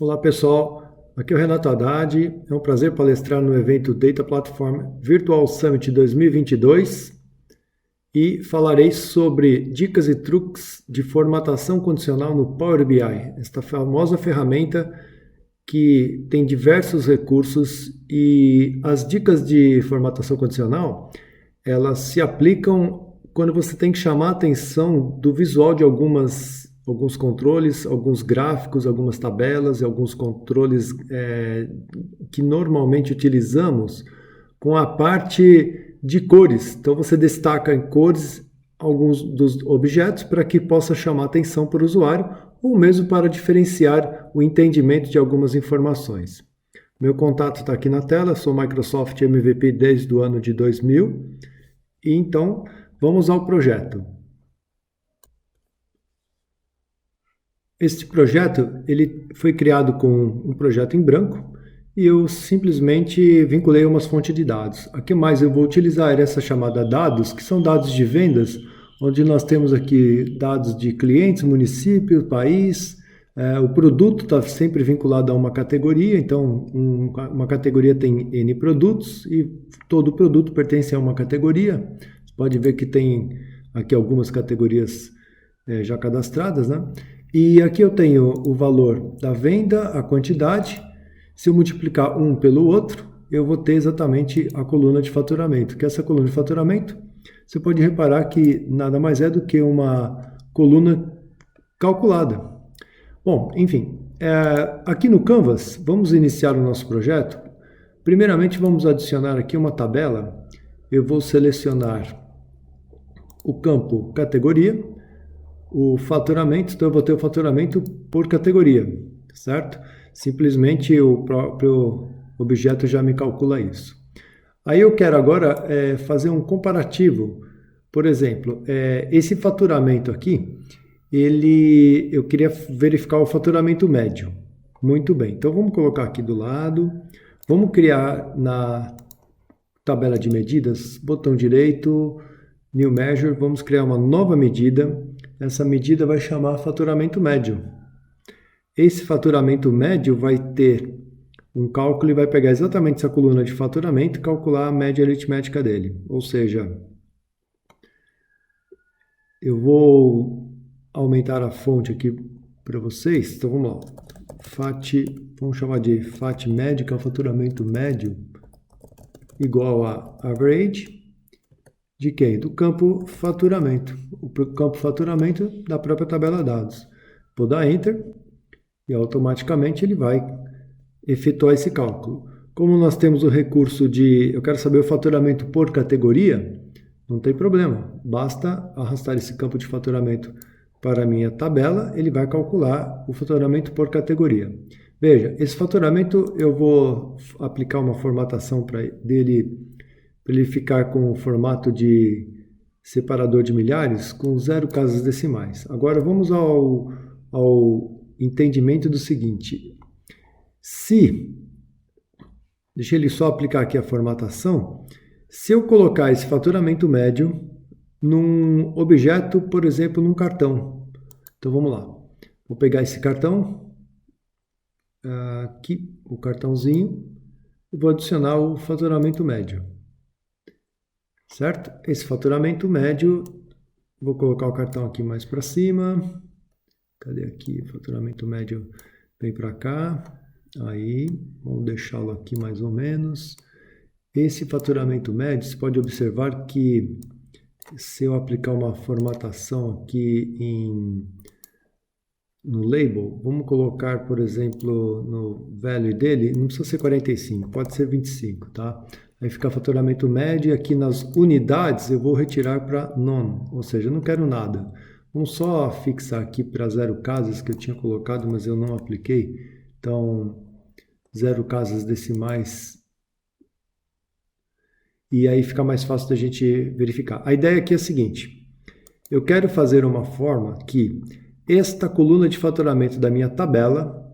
Olá pessoal, aqui é o Renato Haddad, é um prazer palestrar no evento Data Platform Virtual Summit 2022 e falarei sobre dicas e truques de formatação condicional no Power BI, esta famosa ferramenta que tem diversos recursos e as dicas de formatação condicional, elas se aplicam quando você tem que chamar a atenção do visual de alguns controles, alguns gráficos, algumas tabelas e alguns controles que normalmente utilizamos com a parte de cores. Então você destaca em cores alguns dos objetos para que possa chamar a atenção para o usuário ou mesmo para diferenciar o entendimento de algumas informações. Meu contato está aqui na tela, sou Microsoft MVP desde o ano de 2000 e então vamos ao projeto. Este projeto ele foi criado com um projeto em branco e eu simplesmente vinculei umas fontes de dados. A que mais eu vou utilizar essa chamada dados, que são dados de vendas, onde nós temos aqui dados de clientes, município, país. O produto está sempre vinculado a uma categoria, então uma categoria tem N produtos e todo produto pertence a uma categoria. Você pode ver que tem aqui algumas categorias já cadastradas, né? E aqui eu tenho o valor da venda, a quantidade. Se eu multiplicar um pelo outro, eu vou ter exatamente a coluna de faturamento. Que essa coluna de faturamento, você pode reparar que nada mais é do que uma coluna calculada. Bom, enfim, aqui no Canvas, vamos iniciar o nosso projeto. Primeiramente, vamos adicionar aqui uma tabela. Eu vou selecionar o campo categoria, o faturamento, então eu vou ter o faturamento por categoria, certo? Simplesmente o próprio objeto já me calcula isso. Aí eu quero agora fazer um comparativo. Por exemplo, esse faturamento aqui, eu queria verificar o faturamento médio. Muito bem, então vamos colocar aqui do lado. Vamos criar na tabela de medidas, botão direito, New Measure, vamos criar uma nova medida. Essa medida vai chamar faturamento médio. Esse faturamento médio vai ter um cálculo e vai pegar exatamente essa coluna de faturamento e calcular a média aritmética dele. Ou seja, eu vou aumentar a fonte aqui para vocês. Então vamos lá. Vamos chamar de FAT médio, que é o faturamento médio, igual a average. De quem? Do campo faturamento. O campo faturamento da própria tabela dados. Vou dar Enter e automaticamente ele vai efetuar esse cálculo. Como nós temos o recurso eu quero saber o faturamento por categoria, não tem problema. Basta arrastar esse campo de faturamento para a minha tabela, ele vai calcular o faturamento por categoria. Veja, esse faturamento eu vou aplicar uma formatação para ele ficar com o formato de separador de milhares com 0 casas decimais. Agora vamos ao entendimento do seguinte. Deixa ele só aplicar aqui a formatação. Se eu colocar esse faturamento médio num objeto, por exemplo, num cartão. Então vamos lá. Vou pegar esse cartão, aqui, o cartãozinho, e vou adicionar o faturamento médio. Certo? Esse faturamento médio, vou colocar o cartão aqui mais para cima. Cadê aqui? O faturamento médio vem para cá. Aí, vamos deixá-lo aqui mais ou menos. Esse faturamento médio, você pode observar que se eu aplicar uma formatação aqui no label, vamos colocar, por exemplo, no value dele, não precisa ser 45, pode ser 25, tá? Aí fica faturamento médio e aqui nas unidades eu vou retirar para none, ou seja, eu não quero nada. Vamos só fixar aqui para 0 casas que eu tinha colocado, mas eu não apliquei. Então, 0 casas decimais. E aí fica mais fácil da gente verificar. A ideia aqui é a seguinte. Eu quero fazer uma forma que esta coluna de faturamento da minha tabela,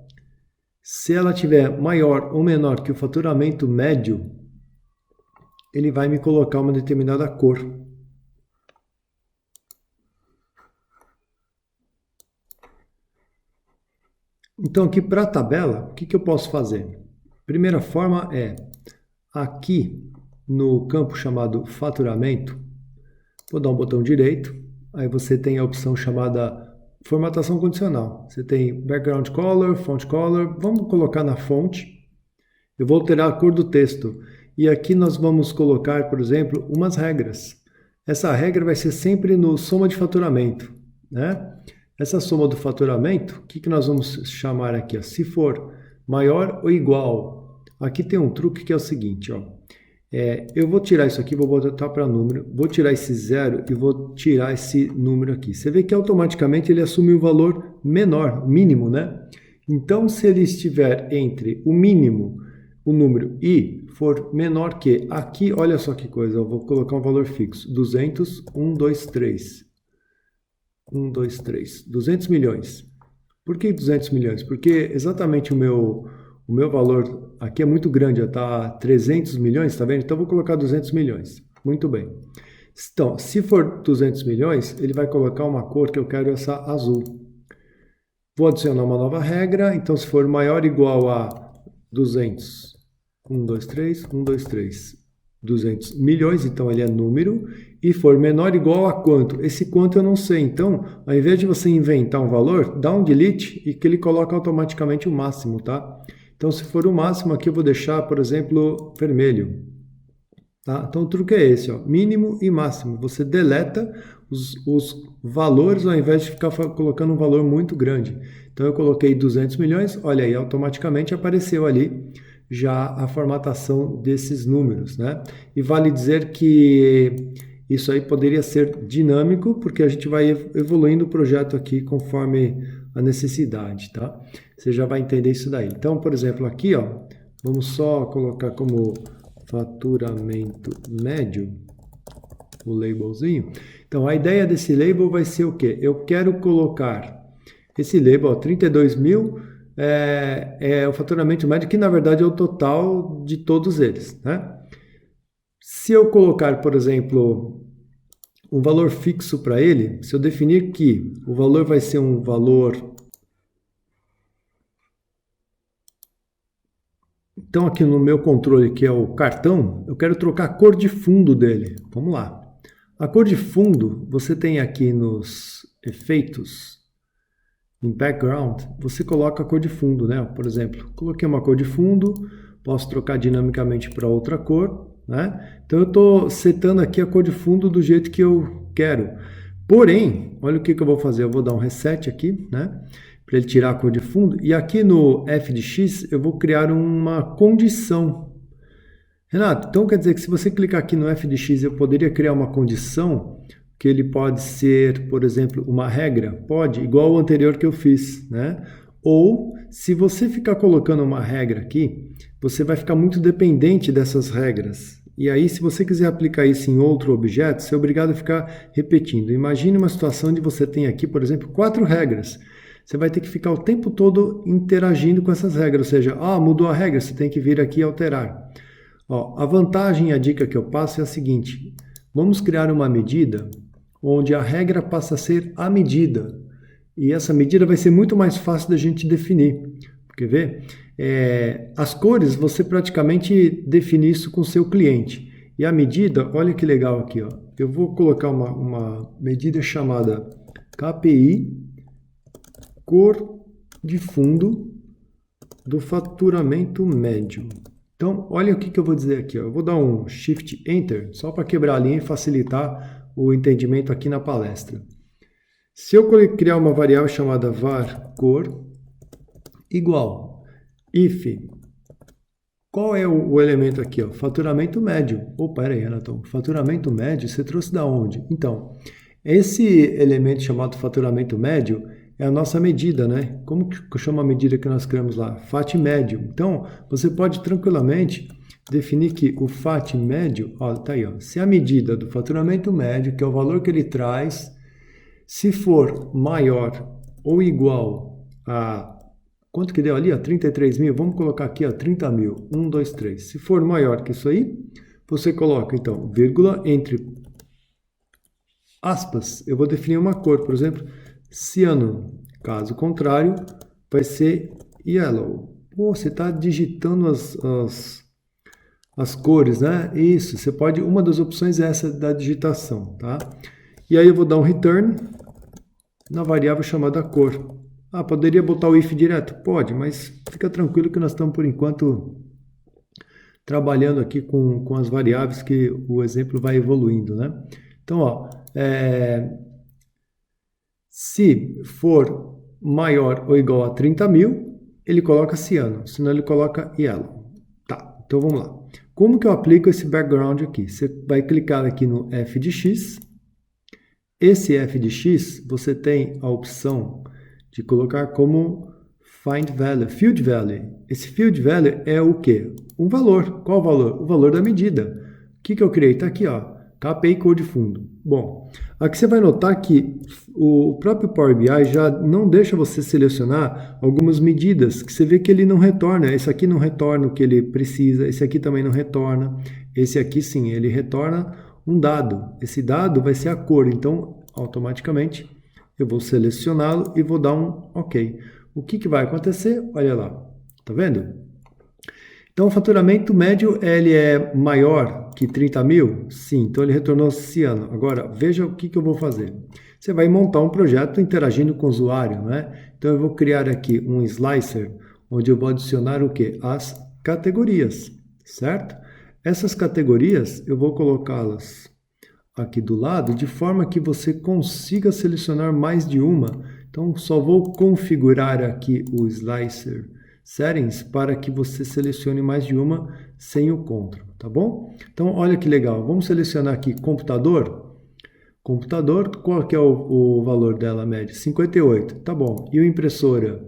se ela tiver maior ou menor que o faturamento médio, ele vai me colocar uma determinada cor. Então, aqui para a tabela, o que eu posso fazer? Primeira forma é, aqui no campo chamado faturamento, vou dar um botão direito, aí você tem a opção chamada formatação condicional. Você tem background color, font color, vamos colocar na fonte. Eu vou alterar a cor do texto. E aqui nós vamos colocar, por exemplo, umas regras. Essa regra vai ser sempre no soma de faturamento, né? Essa soma do faturamento, o que nós vamos chamar aqui? Ó? Se for maior ou igual. Aqui tem um truque que é o seguinte, ó. Eu vou tirar isso aqui, vou botar para número, vou tirar esse zero e vou tirar esse número aqui. Você vê que automaticamente ele assume um valor menor, mínimo, né? Então, se ele estiver entre o mínimo, o número e for menor que aqui, olha só que coisa, eu vou colocar um valor fixo, 200, 1, 2, 3. 1, 2, 3. 200 milhões. Por que 200 milhões? Porque exatamente o meu valor aqui é muito grande, está 300 milhões, tá vendo? Então, vou colocar 200 milhões. Muito bem. Então, se for 200 milhões, ele vai colocar uma cor que eu quero essa azul. Vou adicionar uma nova regra. Então, se for maior ou igual a 200, 1, 2, 3, 1, 2, 3, 200 milhões, então ele é número, e for menor ou igual a quanto? Esse quanto eu não sei. Então, ao invés de você inventar um valor, dá um delete e que ele coloca automaticamente o máximo, tá? Então, se for o máximo, aqui eu vou deixar, por exemplo, vermelho. Tá? Então, o truque é esse, ó, mínimo e máximo. Você deleta os valores ao invés de ficar colocando um valor muito grande. Então, eu coloquei 200 milhões, olha aí, automaticamente apareceu ali já a formatação desses números, né? E vale dizer que isso aí poderia ser dinâmico, porque a gente vai evoluindo o projeto aqui conforme a necessidade, tá? Você já vai entender isso daí. Então, por exemplo, aqui, ó, vamos só colocar como faturamento médio, o labelzinho. Então, a ideia desse label vai ser o quê? Eu quero colocar esse label, ó, 32 mil, é o faturamento médio, que na verdade é o total de todos eles, né? Se eu colocar, por exemplo, um valor fixo para ele, se eu definir que o valor vai ser um valor... Então, aqui no meu controle, que é o cartão, eu quero trocar a cor de fundo dele. Vamos lá. A cor de fundo, você tem aqui nos efeitos, em background, você coloca a cor de fundo, né? Por exemplo, coloquei uma cor de fundo, posso trocar dinamicamente para outra cor, né? Então, eu estou setando aqui a cor de fundo do jeito que eu quero. Porém, olha o que eu vou fazer. Eu vou dar um reset aqui, né? Para ele tirar a cor de fundo. E aqui no f de x, eu vou criar uma condição. Renato, então quer dizer que se você clicar aqui no f de x, eu poderia criar uma condição que ele pode ser, por exemplo, uma regra? Pode, igual o anterior que eu fiz, né? Ou, se você ficar colocando uma regra aqui, você vai ficar muito dependente dessas regras. E aí, se você quiser aplicar isso em outro objeto, você é obrigado a ficar repetindo. Imagine uma situação onde você tem aqui, por exemplo, 4 regras. Você vai ter que ficar o tempo todo interagindo com essas regras. Ou seja, mudou a regra, você tem que vir aqui e alterar. Ó, a vantagem e a dica que eu passo é a seguinte. Vamos criar uma medida onde a regra passa a ser a medida. E essa medida vai ser muito mais fácil da gente definir. Quer ver? As cores, você praticamente define isso com o seu cliente. E a medida, olha que legal aqui, ó. Eu vou colocar uma medida chamada KPI, cor de fundo do faturamento médio. Então, olha o que eu vou dizer aqui, ó. Eu vou dar um Shift Enter, só para quebrar a linha e facilitar o entendimento aqui na palestra. Se eu criar uma variável chamada var cor igual if, qual é o elemento aqui? Ó? Faturamento médio. Pera aí, Renato, faturamento médio você trouxe da onde? Então, esse elemento chamado faturamento médio é a nossa medida, né? Como que chama a medida que nós criamos lá? FAT médio. Então, você pode tranquilamente definir que o FAT médio, ó, tá aí, ó, se a medida do faturamento médio, que é o valor que ele traz, se for maior ou igual a... Quanto que deu ali? 33 mil. Vamos colocar aqui, 30 mil. 1, 2, 3. Se for maior que isso aí, você coloca, então, vírgula entre aspas. Eu vou definir uma cor, por exemplo, ciano. Caso contrário, vai ser yellow. Pô, você está digitando as cores, né? Isso, você pode, uma das opções é essa da digitação, tá? E aí eu vou dar um return na variável chamada cor. Ah, poderia botar o if direto? Pode, mas fica tranquilo que nós estamos, por enquanto, trabalhando aqui com as variáveis que o exemplo vai evoluindo, né? Então, ó, se for maior ou igual a 30.000, ele coloca ciano, senão ele coloca yellow. Tá, então vamos lá. Como que eu aplico esse background aqui? Você vai clicar aqui no f de x. Esse f de x, você tem a opção de colocar como find value, field value. Esse field value é o quê? Um valor. Qual o valor? O valor da medida. O que eu criei? Está aqui, ó, KPI cor de fundo. Bom, aqui você vai notar que o próprio Power BI já não deixa você selecionar algumas medidas que você vê que ele não retorna. Esse aqui não retorna o que ele precisa, esse aqui também não retorna, esse aqui sim, ele retorna um dado. Esse dado vai ser a cor, então automaticamente eu vou selecioná-lo e vou dar um OK. O que vai acontecer? Olha lá, tá vendo? Então, o faturamento médio ele é maior que 30.000? Sim, então ele retornou esse ano. Agora, veja o que eu vou fazer. Você vai montar um projeto interagindo com o usuário, né? Então, eu vou criar aqui um slicer, onde eu vou adicionar o quê? As categorias, certo? Essas categorias, eu vou colocá-las aqui do lado, de forma que você consiga selecionar mais de uma. Então, só vou configurar aqui o slicer settings para que você selecione mais de uma sem o CTRL, tá bom? Então, olha que legal. Vamos selecionar aqui computador. Computador, qual que é o valor dela média? 58, tá bom. E o impressora?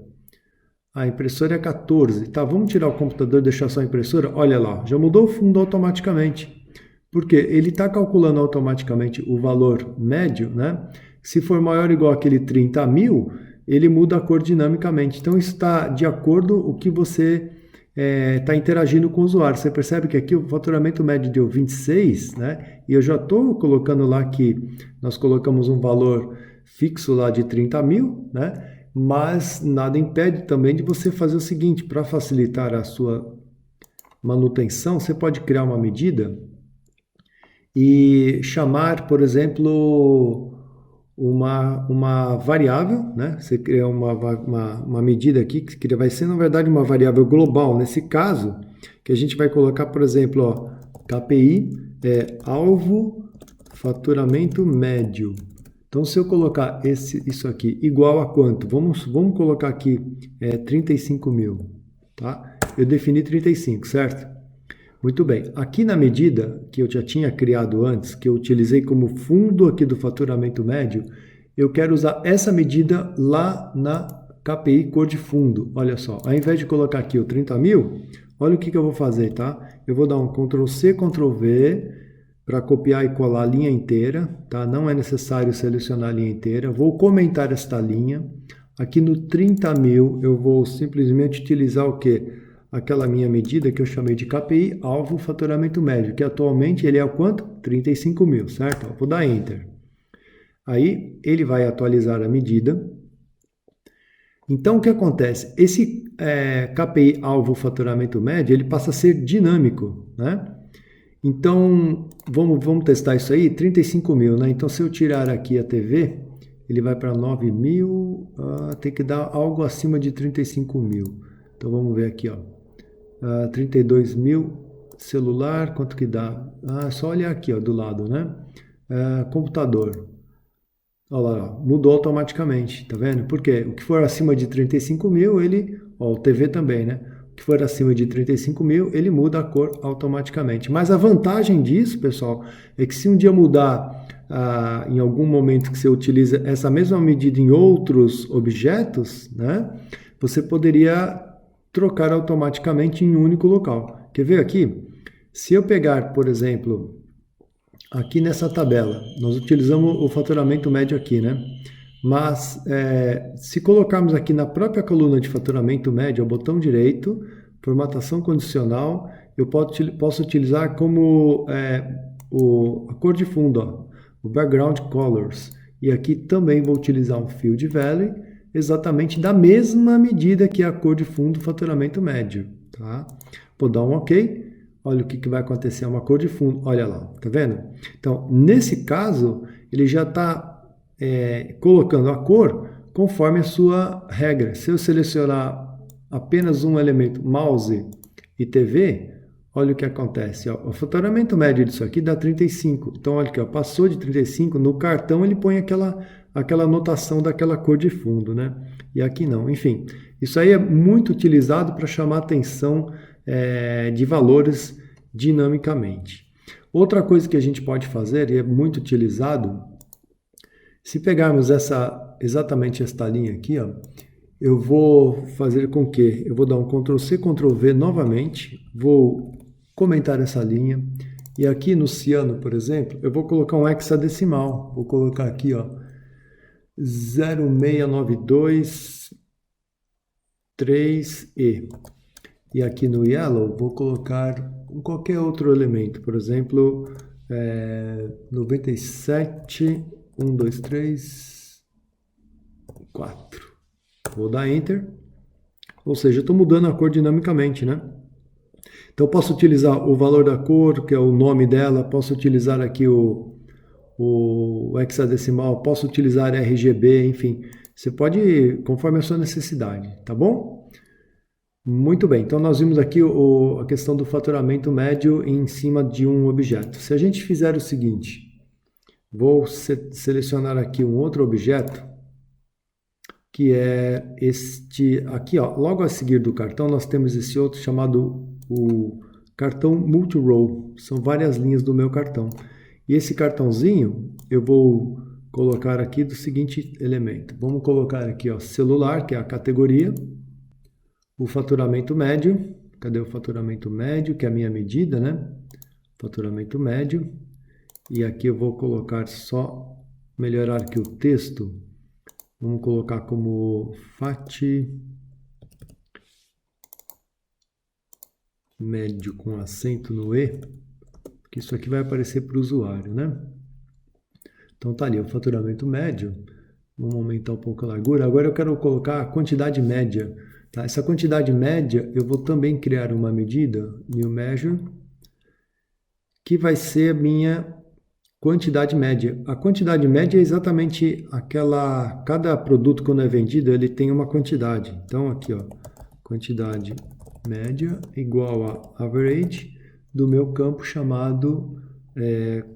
A impressora é 14. Tá, vamos tirar o computador e deixar só a impressora? Olha lá, já mudou o fundo automaticamente. Porque ele está calculando automaticamente o valor médio, né? Se for maior ou igual àquele 30.000, ele muda a cor dinamicamente. Então, está de acordo com o que você está interagindo com o usuário. Você percebe que aqui o faturamento médio deu 26, né? E eu já estou colocando lá que nós colocamos um valor fixo lá de 30.000, né? Mas nada impede também de você fazer o seguinte, para facilitar a sua manutenção, você pode criar uma medida e chamar, por exemplo, uma variável, né? Você cria uma medida aqui, que vai ser, na verdade, uma variável global. Nesse caso, que a gente vai colocar, por exemplo, ó, KPI, alvo faturamento médio. Então, se eu colocar isso aqui igual a quanto? Vamos colocar aqui 35.000, tá? Eu defini 35, certo? Muito bem, aqui na medida que eu já tinha criado antes, que eu utilizei como fundo aqui do faturamento médio, eu quero usar essa medida lá na KPI cor de fundo. Olha só, ao invés de colocar aqui o 30.000, olha o que eu vou fazer, tá? Eu vou dar um Ctrl+C, Ctrl+V para copiar e colar a linha inteira, tá? Não é necessário selecionar a linha inteira. Vou comentar esta linha. Aqui no 30.000 eu vou simplesmente utilizar o quê? Aquela minha medida que eu chamei de KPI, alvo faturamento médio, que atualmente ele é o quanto? 35.000, certo? Vou dar Enter. Aí ele vai atualizar a medida. Então o que acontece? Esse KPI alvo faturamento médio, ele passa a ser dinâmico, né? Então vamos testar isso aí, 35.000, né? Então se eu tirar aqui a TV, ele vai para 9.000, tem que dar algo acima de 35.000. Então vamos ver aqui, ó. 32.000 celular, quanto que dá? Só olhar aqui, ó, do lado, né? Computador. Olha lá, ó, mudou automaticamente, tá vendo? Porque o que for acima de 35.000, ele, ó, o TV também, né? O que for acima de 35.000, ele muda a cor automaticamente. Mas a vantagem disso, pessoal, é que se um dia mudar em algum momento que você utiliza essa mesma medida em outros objetos, né? Você poderia trocar automaticamente em um único local. Quer ver aqui? Se eu pegar, por exemplo, aqui nessa tabela, nós utilizamos o faturamento médio aqui, né? Mas se colocarmos aqui na própria coluna de faturamento médio, o botão direito, formatação condicional, eu posso utilizar como a cor de fundo, ó, o background colors. E aqui também vou utilizar um field value exatamente da mesma medida que a cor de fundo do faturamento médio, tá? Vou dar um OK. Olha o que vai acontecer, uma cor de fundo. Olha lá, tá vendo? Então, nesse caso, ele já está colocando a cor conforme a sua regra. Se eu selecionar apenas um elemento, mouse e TV, olha o que acontece. Ó. O faturamento médio disso aqui dá 35. Então, olha aqui, ó, passou de 35, no cartão ele põe aquela anotação daquela cor de fundo, né? E aqui não. Enfim, isso aí é muito utilizado para chamar a atenção de valores dinamicamente. Outra coisa que a gente pode fazer, e é muito utilizado, se pegarmos exatamente esta linha aqui, ó, eu vou fazer com que, eu vou dar um Ctrl+C, Ctrl+V novamente, vou comentar essa linha, e aqui no ciano, por exemplo, eu vou colocar um hexadecimal, vou colocar aqui, ó, 06923E. E aqui no yellow, vou colocar qualquer outro elemento, por exemplo, 97, 1, 2, 3, 4. Vou dar Enter, ou seja, eu estou mudando a cor dinamicamente, né? Então, posso utilizar o valor da cor, que é o nome dela, posso utilizar aqui o hexadecimal, posso utilizar RGB, enfim, você pode, conforme a sua necessidade, tá bom? Muito bem, então nós vimos aqui a questão do faturamento médio em cima de um objeto. Se a gente fizer o seguinte, vou selecionar aqui um outro objeto, que é este aqui, ó. Logo a seguir do cartão, nós temos esse outro chamado o cartão multi-row. São várias linhas do meu cartão. E esse cartãozinho, eu vou colocar aqui do seguinte elemento. Vamos colocar aqui, ó, celular, que é a categoria. O faturamento médio, cadê o faturamento médio, que é a minha medida, né? Faturamento médio. E aqui eu vou colocar só, melhorar aqui o texto. Vamos colocar como FAT médio com acento no E, que isso aqui vai aparecer para o usuário, né? Então tá ali, o faturamento médio. Vamos aumentar um pouco a largura. Agora eu quero colocar a quantidade média. Tá? Essa quantidade média, eu vou também criar uma medida, new measure, que vai ser a minha quantidade média. A quantidade média é exatamente cada produto quando é vendido, ele tem uma quantidade. Então aqui, ó, quantidade média igual a average do meu campo chamado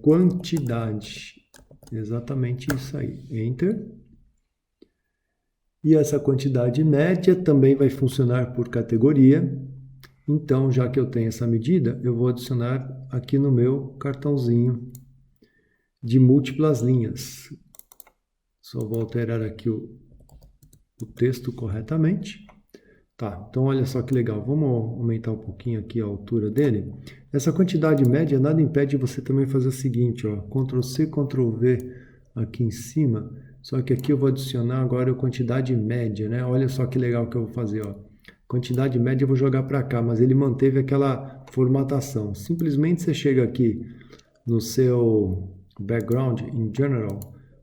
quantidade. Exatamente isso aí. Enter. E essa quantidade média também vai funcionar por categoria. Então, já que eu tenho essa medida, eu vou adicionar aqui no meu cartãozinho de múltiplas linhas. Só vou alterar aqui o texto corretamente. Tá, então olha só que legal. Vamos aumentar um pouquinho aqui a altura dele. Essa quantidade média nada impede você também fazer o seguinte, ó, Ctrl+C, Ctrl+V aqui em cima. Só que aqui eu vou adicionar agora a quantidade média, né? Olha só que legal que eu vou fazer, ó. Quantidade média eu vou jogar para cá, mas ele manteve aquela formatação. Simplesmente você chega aqui no seu background in general,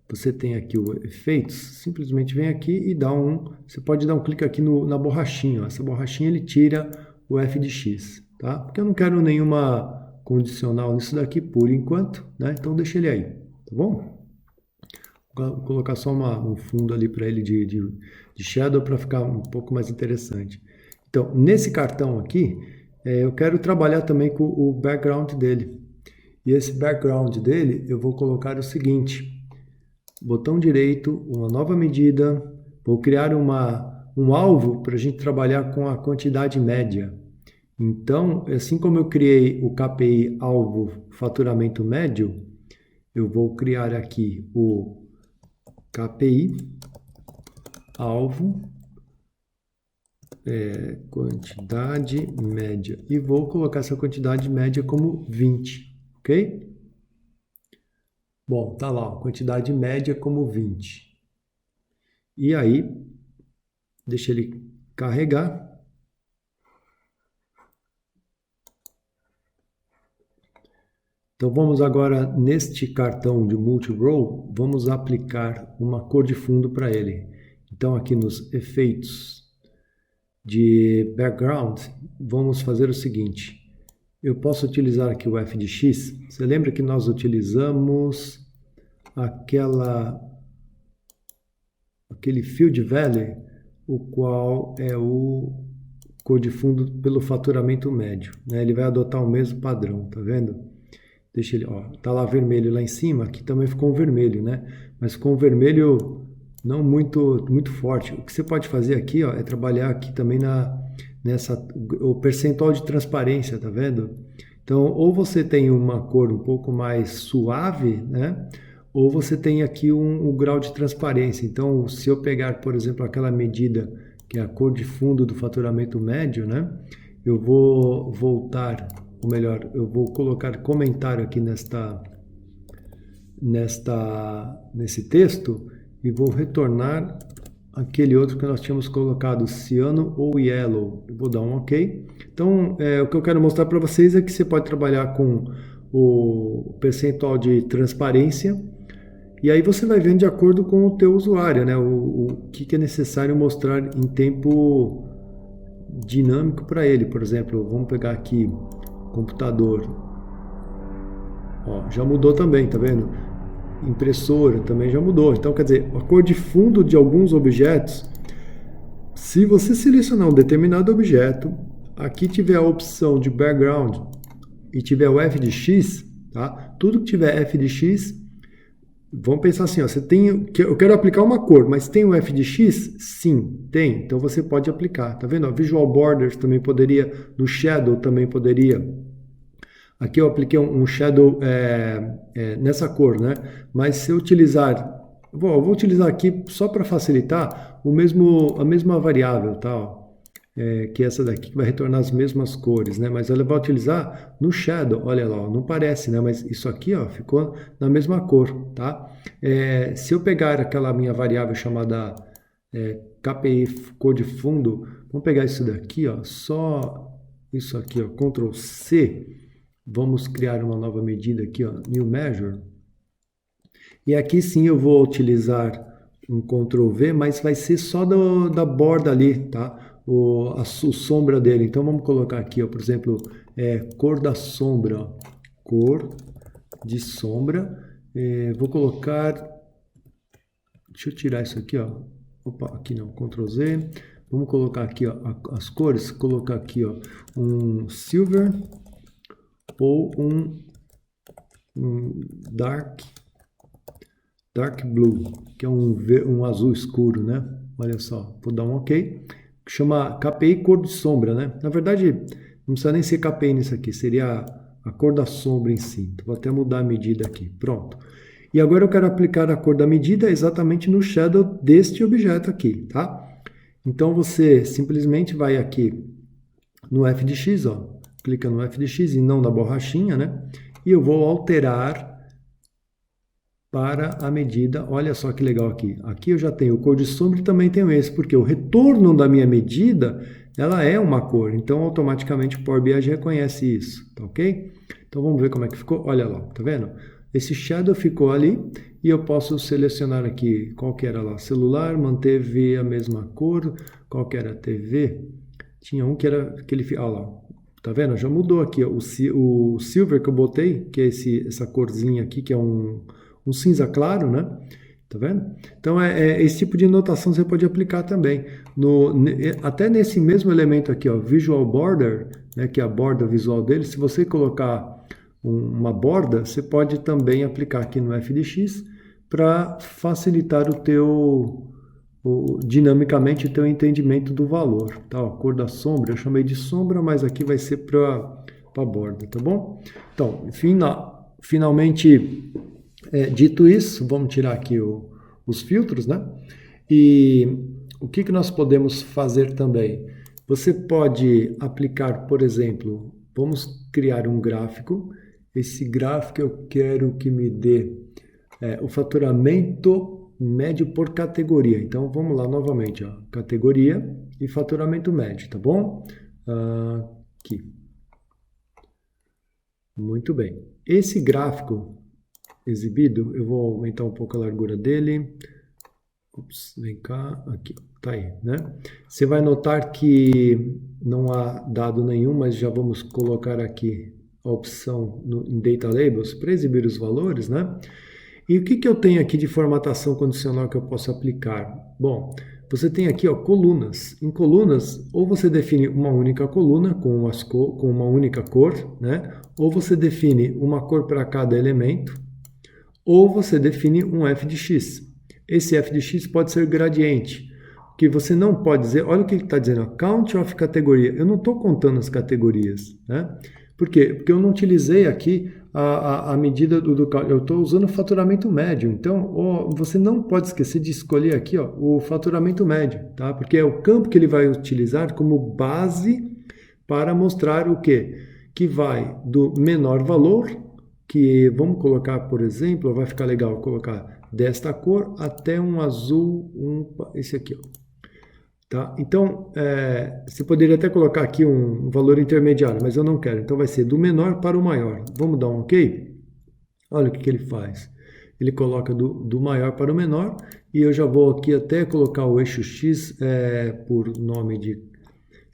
você tem aqui o efeitos, simplesmente vem aqui e você pode dar um clique aqui na borrachinha, ó. Essa borrachinha ele tira o f de x, tá? Porque eu não quero nenhuma condicional nisso daqui por enquanto, né? Então deixa ele aí, tá bom? Vou colocar só um fundo ali para ele de shadow para ficar um pouco mais interessante. Então, nesse cartão aqui, eu quero trabalhar também com o background dele. E esse background dele, eu vou colocar o seguinte, botão direito, uma nova medida, vou criar um alvo para a gente trabalhar com a quantidade média. Então, assim como eu criei o KPI alvo faturamento médio, eu vou criar aqui o KPI alvo quantidade média e vou colocar essa quantidade média como 20, ok? Bom, tá lá, quantidade média como 20. E aí, deixa ele carregar. Então vamos agora, neste cartão de multi-row, vamos aplicar uma cor de fundo para ele. Então aqui nos efeitos de background, vamos fazer o seguinte. Eu posso utilizar aqui o f de x. Você lembra que nós utilizamos aquele field value, o qual é o cor de fundo pelo faturamento médio, né? Ele vai adotar o mesmo padrão, tá vendo? Deixa ele, ó, tá lá vermelho lá em cima, aqui também ficou um vermelho, né? Mas ficou um vermelho não muito forte. O que você pode fazer aqui, ó, é trabalhar aqui também o percentual de transparência, tá vendo? Então, ou você tem uma cor um pouco mais suave, né? Ou você tem aqui um grau de transparência. Então, se eu pegar, por exemplo, aquela medida que é a cor de fundo do faturamento médio, né? Eu vou voltar, ou melhor, eu vou colocar comentário aqui nesse texto e vou retornar aquele outro que nós tínhamos colocado, ciano ou yellow. Eu vou dar um OK. Então, o que eu quero mostrar para vocês é que você pode trabalhar com o percentual de transparência e aí você vai vendo de acordo com o teu usuário, né? O que é necessário mostrar em tempo dinâmico para ele. Por exemplo, vamos pegar aqui computador. Ó, já mudou também, tá vendo? Impressora também já mudou. Então, quer dizer, a cor de fundo de alguns objetos, se você selecionar um determinado objeto, aqui tiver a opção de background e tiver o f de x, tá? Tudo que tiver f de x, vamos pensar assim, ó, eu quero aplicar uma cor, mas tem o f de x? Sim, tem. Então você pode aplicar, tá vendo? Visual Borders também poderia, no Shadow também poderia. Aqui eu apliquei um shadow nessa cor, né? Mas se eu utilizar, eu vou utilizar aqui só para facilitar a mesma variável, tá? Que é essa daqui que vai retornar as mesmas cores, né? Mas ela vai utilizar no shadow, olha lá, não parece, né? Mas isso aqui, ó, ficou na mesma cor, tá? Se eu pegar aquela minha variável chamada KPI cor de fundo, vamos pegar isso daqui, ó, só isso aqui, ó, Ctrl C. Vamos criar uma nova medida aqui, ó, New Measure. E aqui sim eu vou utilizar um Ctrl V, mas vai ser só da borda ali, tá? A sombra dele. Então vamos colocar aqui, ó, por exemplo, cor da sombra. Ó. Cor de sombra. Vou colocar... Deixa eu tirar isso aqui, ó. Opa, aqui não, Ctrl Z. Vamos colocar aqui, ó, as cores. Colocar aqui, ó, um silver ou um dark blue, que é um azul escuro, né? Olha só, vou dar um OK. Chama KPI cor de sombra, né? Na verdade, não precisa nem ser KPI nisso aqui, seria a cor da sombra em si. Vou até mudar a medida aqui, pronto. E agora eu quero aplicar a cor da medida exatamente no shadow deste objeto aqui, tá? Então você simplesmente vai aqui no f de x, ó, clica no f de x e não na borrachinha, né? E eu vou alterar para a medida, olha só que legal aqui. Aqui eu já tenho cor de sombra e também tenho esse, porque o retorno da minha medida, ela é uma cor, então automaticamente o Power BI já reconhece isso, tá ok? Então vamos ver como é que ficou, olha lá, tá vendo? Esse shadow ficou ali e eu posso selecionar aqui qual que era lá, celular, manteve a mesma cor, qual que era a TV, tinha um que era aquele, olha lá, tá vendo? Já mudou aqui, ó, o silver que eu botei, que é essa corzinha aqui, que é um cinza claro, né? Tá vendo? Então, esse tipo de notação você pode aplicar também. Até nesse mesmo elemento aqui, ó, Visual Border, né, que é a borda visual dele, se você colocar uma borda, você pode também aplicar aqui no f de x para facilitar dinamicamente o teu entendimento do valor. Tá? A cor da sombra, eu chamei de sombra, mas aqui vai ser para a borda, tá bom? Então, finalmente... dito isso, vamos tirar aqui os filtros, né? E o que nós podemos fazer também? Você pode aplicar, por exemplo, vamos criar um gráfico. Esse gráfico eu quero que me dê o faturamento médio por categoria. Então, vamos lá novamente, ó, categoria e faturamento médio, tá bom? Aqui. Muito bem. Esse gráfico exibido, eu vou aumentar um pouco a largura dele, Ops, vem cá, aqui, tá aí, né? Você vai notar que não há dado nenhum, mas já vamos colocar aqui a opção em Data Labels para exibir os valores, né? E o que que eu tenho aqui de formatação condicional que eu posso aplicar? Bom, você tem aqui, ó, colunas. Em colunas, ou você define uma única coluna com uma única cor, né? Ou você define uma cor para cada elemento, ou você define um f de x. Esse f de x pode ser gradiente, que você não pode dizer, olha o que ele está dizendo, count of categoria. Eu não estou contando as categorias, né? Por quê? Porque eu não utilizei aqui a medida do eu estou usando o faturamento médio. Então, você não pode esquecer de escolher aqui, ó, o faturamento médio, tá? Porque é o campo que ele vai utilizar como base para mostrar o quê? Que vai do menor valor, que vamos colocar, por exemplo, vai ficar legal colocar desta cor até um azul, esse aqui, ó. Tá? Então, você poderia até colocar aqui um valor intermediário, mas eu não quero. Então, vai ser do menor para o maior. Vamos dar um OK? Olha o que ele faz. Ele coloca do maior para o menor, e eu já vou aqui até colocar o eixo X por nome de...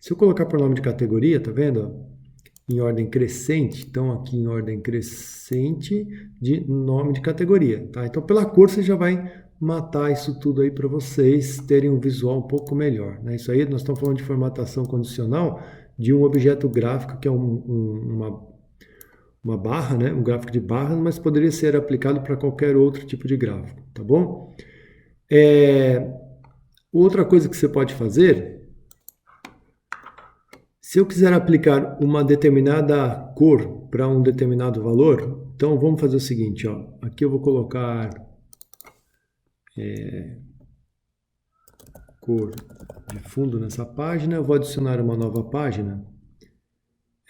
Se eu colocar por nome de categoria, tá vendo? Em ordem crescente, então aqui em ordem crescente de nome de categoria, tá? Então, pela cor, você já vai matar isso tudo aí para vocês terem um visual um pouco melhor, né? Isso aí nós estamos falando de formatação condicional de um objeto gráfico que é uma barra, né? Um gráfico de barra, mas poderia ser aplicado para qualquer outro tipo de gráfico, tá bom? Outra coisa que você pode fazer, se eu quiser aplicar uma determinada cor para um determinado valor, então vamos fazer o seguinte, ó. Aqui eu vou colocar cor de fundo nessa página, eu vou adicionar uma nova página.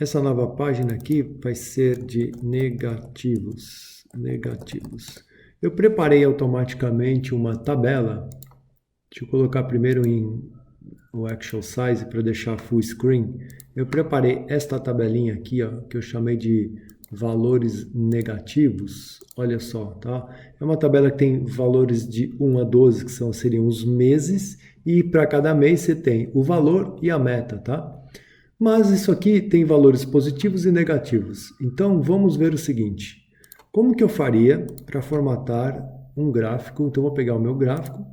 Essa nova página aqui vai ser de negativos. Eu preparei automaticamente uma tabela. Deixa eu colocar primeiro o Actual Size para deixar full screen. Eu preparei esta tabelinha aqui, ó, que eu chamei de valores negativos. Olha só, tá? É uma tabela que tem valores de 1 a 12, que seriam os meses, e para cada mês você tem o valor e a meta, tá? Mas isso aqui tem valores positivos e negativos. Então, vamos ver o seguinte. Como que eu faria para formatar um gráfico? Então, eu vou pegar o meu gráfico.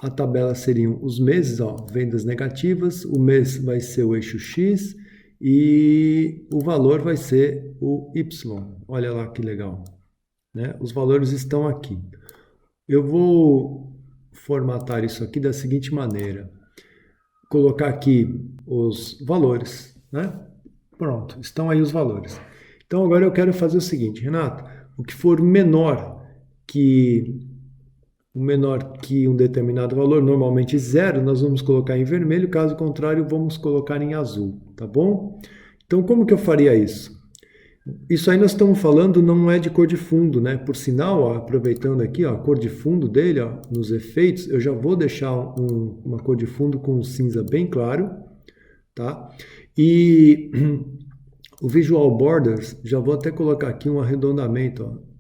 A tabela seriam os meses, ó, vendas negativas. O mês vai ser o eixo X e o valor vai ser o Y. Olha lá que legal, né? Os valores estão aqui. Eu vou formatar isso aqui da seguinte maneira. Colocar aqui os valores, né? Pronto, estão aí os valores. Então agora eu quero fazer o seguinte, Renato, o que for menor que um determinado valor, normalmente 0, nós vamos colocar em vermelho, caso contrário, vamos colocar em azul, tá bom? Então como que eu faria isso? Isso aí nós estamos falando não é de cor de fundo, né? Por sinal, ó, aproveitando aqui, ó, a cor de fundo dele, ó, nos efeitos, eu já vou deixar uma cor de fundo com um cinza bem claro, tá? E o Visual Borders, já vou até colocar aqui um arredondamento, ó.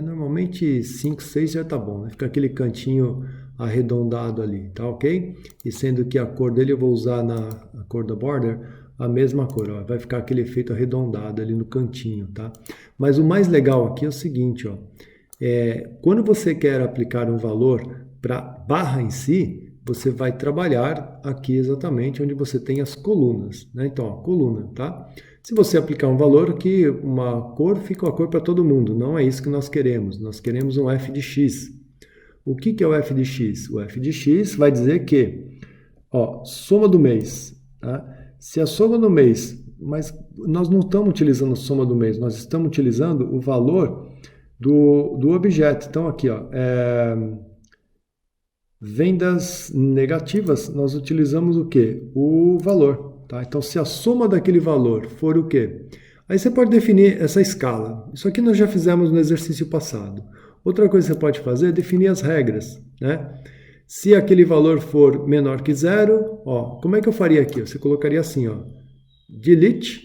Normalmente 5, 6 já tá bom, né? Fica aquele cantinho arredondado ali, tá ok? E sendo que a cor dele eu vou usar a cor da border, a mesma cor, ó, vai ficar aquele efeito arredondado ali no cantinho, tá? Mas o mais legal aqui é o seguinte, ó, quando você quer aplicar um valor para barra em si, você vai trabalhar aqui exatamente onde você tem as colunas, né? Então, ó, coluna, tá? Se você aplicar um valor aqui, uma cor, fica a cor para todo mundo. Não é isso que nós queremos. Nós queremos um f de x. O que é o f de x? O f de x vai dizer que, ó, soma do mês, tá? Se a soma do mês, mas nós não estamos utilizando a soma do mês, nós estamos utilizando o valor do objeto. Então, aqui, ó, vendas negativas, nós utilizamos o quê? O valor. Tá? Então, se a soma daquele valor for o quê? Aí você pode definir essa escala. Isso aqui nós já fizemos no exercício passado. Outra coisa que você pode fazer é definir as regras, né? Se aquele valor for menor que 0, ó, como é que eu faria aqui? Você colocaria assim, ó, delete,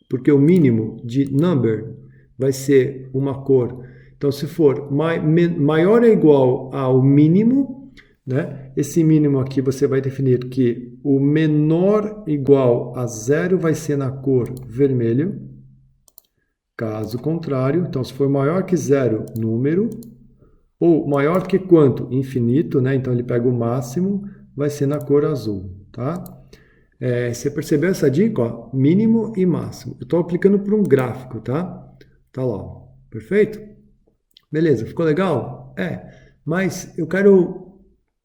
porque o mínimo de number vai ser uma cor. Então, se for maior ou igual ao mínimo, né? Esse mínimo aqui você vai definir que o menor igual a zero vai ser na cor vermelho. Caso contrário, então se for maior que zero, número, ou maior que quanto? Infinito, né? Então ele pega o máximo, vai ser na cor azul, tá? Você percebeu essa dica? Ó? Mínimo e máximo. Eu estou aplicando para um gráfico, tá? Tá lá, ó. Perfeito? Beleza, ficou legal? Mas eu quero.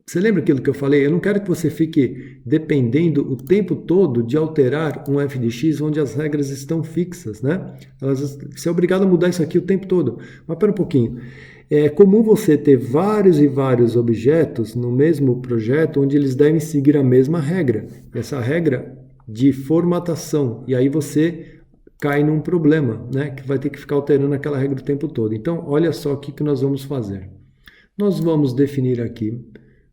Você lembra aquilo que eu falei? Eu não quero que você fique dependendo o tempo todo de alterar um f de x onde as regras estão fixas, né? Você é obrigado a mudar isso aqui o tempo todo. Mas pera um pouquinho. É comum você ter vários e vários objetos no mesmo projeto onde eles devem seguir a mesma regra. Essa regra de formatação. E aí você cai num problema, né? Que vai ter que ficar alterando aquela regra o tempo todo. Então, olha só o que nós vamos fazer. Nós vamos definir aqui,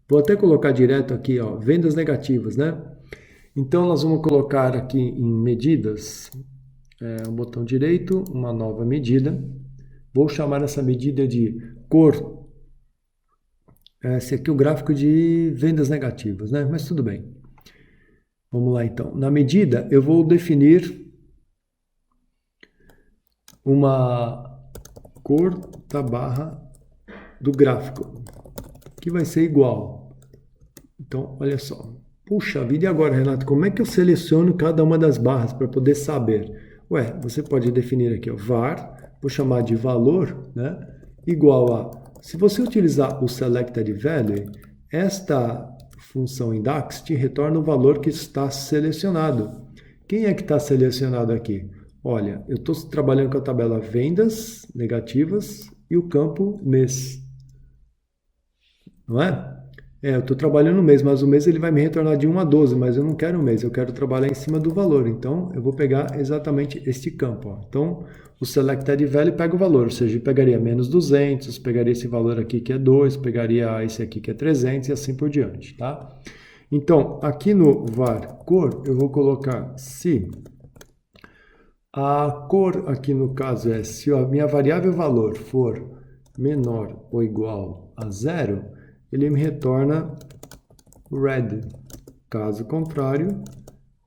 vou até colocar direto aqui, ó, vendas negativas, né? Então, nós vamos colocar aqui em medidas, um botão direito, uma nova medida. Vou chamar essa medida de cor. Esse aqui é o gráfico de vendas negativas, né? Mas tudo bem. Vamos lá, então. Na medida, eu vou definir uma cor da barra do gráfico, que vai ser igual. Então, olha só. Puxa vida, e agora, Renato, como é que eu seleciono cada uma das barras para poder saber? Ué, você pode definir aqui, ó, var, vou chamar de valor, né? Igual a... Se você utilizar o selected value, esta função index te retorna o valor que está selecionado. Quem é que está selecionado aqui? Olha, eu estou trabalhando com a tabela vendas negativas e o campo mês. Não é? Eu estou trabalhando no mês, mas o mês ele vai me retornar de 1 a 12, mas eu não quero o mês, eu quero trabalhar em cima do valor. Então, eu vou pegar exatamente este campo. Ó. Então, o selected value pega o valor, ou seja, eu pegaria menos 200, pegaria esse valor aqui que é 2, pegaria esse aqui que é 300 e assim por diante, tá? Então, aqui no var cor, eu vou colocar se a cor aqui no caso é se a minha variável valor for menor ou igual a zero, ele me retorna red. Caso contrário,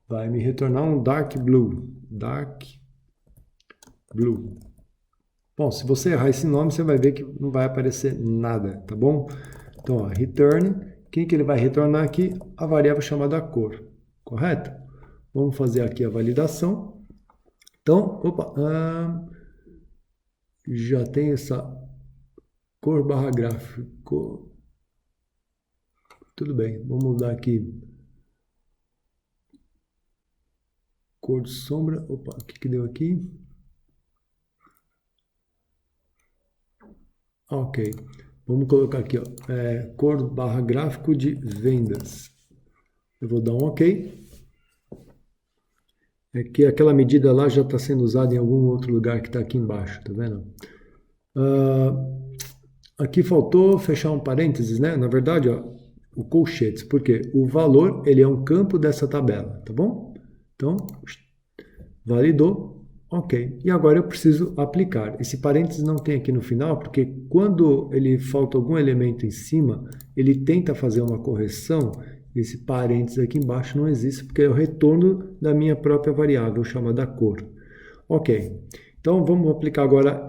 vai me retornar um dark blue. Dark blue. Bom, se você errar esse nome, você vai ver que não vai aparecer nada, tá bom? Então, ó, return, quem que ele vai retornar aqui? A variável chamada cor, correto? Vamos fazer aqui a validação. Então, já tem essa cor barra gráfico. Tudo bem, vamos mudar aqui. Cor de sombra. Opa, o que deu aqui? Ok. Vamos colocar aqui, ó, cor barra gráfico de vendas. Eu vou dar um ok. É que aquela medida lá já está sendo usada em algum outro lugar que está aqui embaixo, tá vendo? Aqui faltou fechar um parênteses, né? Na verdade, ó, o colchetes, porque o valor ele é um campo dessa tabela, tá bom? Então, validou, ok. E agora eu preciso aplicar. Esse parênteses não tem aqui no final, porque quando ele falta algum elemento em cima, ele tenta fazer uma correção. Esse parênteses aqui embaixo não existe, porque é o retorno da minha própria variável, chamada cor. Ok. Então, vamos aplicar agora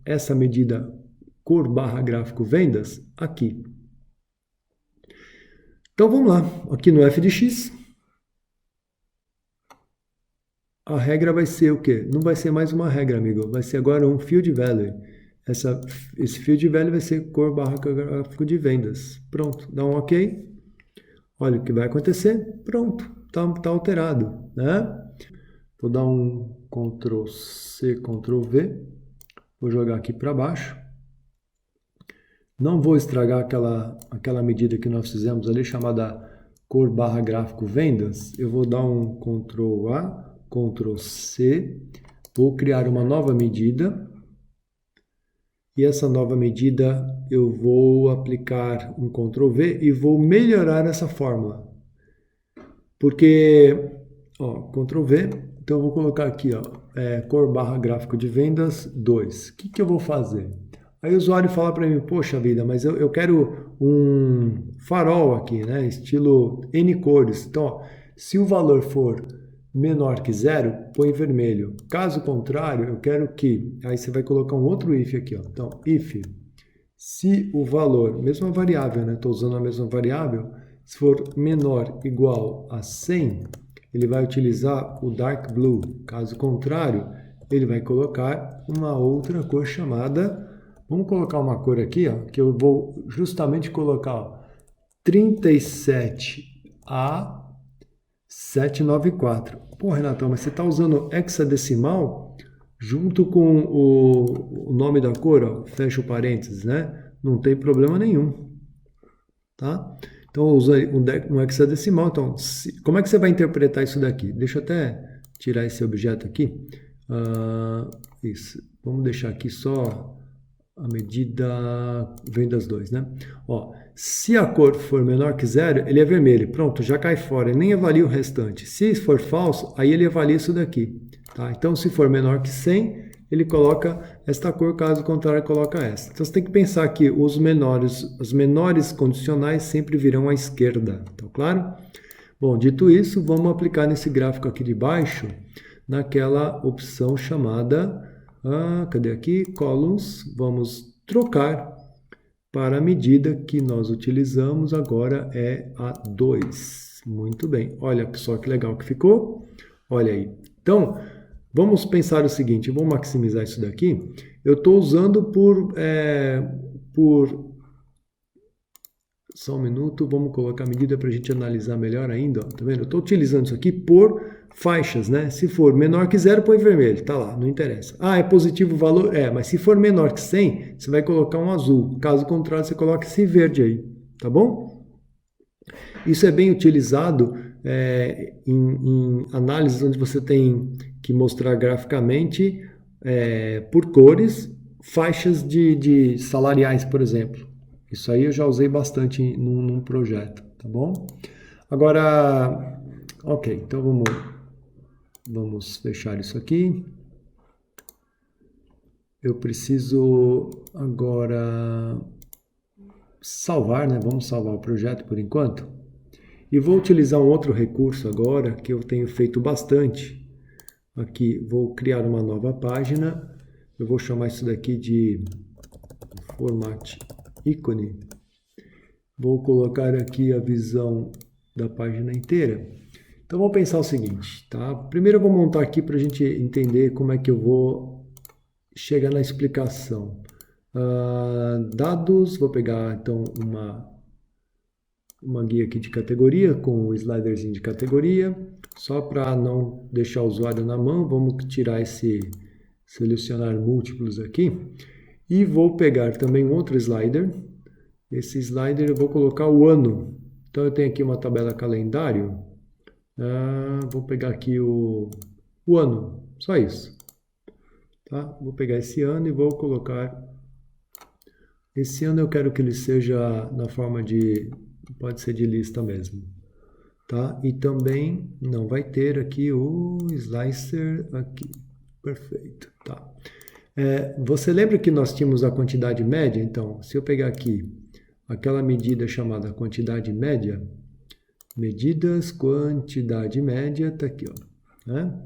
essa medida cor barra gráfico vendas aqui. Então, vamos lá. Aqui no f de x, a regra vai ser o quê? Não vai ser mais uma regra, amigo. Vai ser agora um field value. Esse field value vai ser cor barra gráfico de vendas. Pronto, dá um ok. Olha o que vai acontecer. Pronto, tá alterado, né? Vou dar um Ctrl C, Ctrl V. Vou jogar aqui para baixo. Não vou estragar aquela medida que nós fizemos ali, chamada cor barra gráfico vendas. Eu vou dar um Ctrl A, Ctrl C. Vou criar uma nova medida. E essa nova medida eu vou aplicar um Ctrl V e vou melhorar essa fórmula. Porque, ó, Ctrl V, então eu vou colocar aqui, ó, cor barra gráfico de vendas 2. O que eu vou fazer? Aí o usuário fala para mim, poxa vida, mas eu quero um farol aqui, né? Estilo N cores. Então, ó, se o valor for menor que zero, põe vermelho. Caso contrário, eu quero que... Aí você vai colocar um outro if aqui, ó. Então, if, se o valor, mesma variável, né? Estou usando a mesma variável, se for menor igual a 100, ele vai utilizar o dark blue. Caso contrário, ele vai colocar uma outra cor chamada... Vamos colocar uma cor aqui, ó, que eu vou justamente colocar ó, 37A794. Pô, Renatão, mas você está usando hexadecimal junto com o nome da cor, ó, fecha o parênteses, né? Não tem problema nenhum, tá? Então, eu usei um hexadecimal. Então, como é que você vai interpretar isso daqui? Deixa eu até tirar esse objeto aqui. Isso. Vamos deixar aqui só... A medida vem das dois, né? Ó, se a cor for menor que zero, ele é vermelho. Pronto, já cai fora. Ele nem avalia o restante. Se for falso, aí ele avalia isso daqui. Tá? Então, se for menor que 100, ele coloca esta cor. Caso contrário, coloca essa. Então, você tem que os menores condicionais sempre virão à esquerda. Tá claro? Bom, dito isso, vamos aplicar nesse gráfico aqui de baixo, naquela opção chamada... cadê aqui? Columns. Vamos trocar para a medida que nós utilizamos agora é a 2. Muito bem. Olha só que legal que ficou. Olha aí. Então, vamos pensar o seguinte. Vou maximizar isso daqui. Eu estou usando por... Só um minuto. Vamos colocar a medida para a gente analisar melhor ainda. Ó. Tá vendo? Eu estou utilizando isso aqui por... faixas, né? Se for menor que zero, põe vermelho. Tá lá, não interessa. Ah, é positivo o valor? É, mas se for menor que 100, você vai colocar um azul. Caso contrário, você coloca esse verde aí. Tá bom? Isso é bem utilizado em análises onde você tem que mostrar graficamente, por cores, faixas de salariais, por exemplo. Isso aí eu já usei bastante num projeto, tá bom? Agora, ok, então vamos fechar isso aqui. Eu preciso agora salvar, né? Vamos salvar o projeto por enquanto. E vou utilizar um outro recurso agora que eu tenho feito bastante. Aqui, vou criar uma nova página. Eu vou chamar isso daqui de Format Icon. Vou colocar aqui a visão da página inteira. Então, vamos pensar o seguinte, tá? Primeiro eu vou montar aqui para a gente entender como é que eu vou chegar na explicação. Dados, vou pegar então uma guia aqui de categoria com o sliderzinho de categoria. Só para não deixar o usuário na mão, vamos tirar selecionar múltiplos aqui. E vou pegar também um outro slider. Esse slider eu vou colocar o ano. Então, eu tenho aqui uma tabela calendário. Vou pegar aqui o ano, só isso. Tá? Vou pegar esse ano e vou colocar... Esse ano eu quero que ele seja na forma de... Pode ser de lista mesmo. Tá? E também não vai ter aqui o slicer aqui. Perfeito. Tá. Você lembra que nós tínhamos a quantidade média? Então, se eu pegar aqui aquela medida chamada quantidade média... Medidas, quantidade média, tá aqui, ó, né?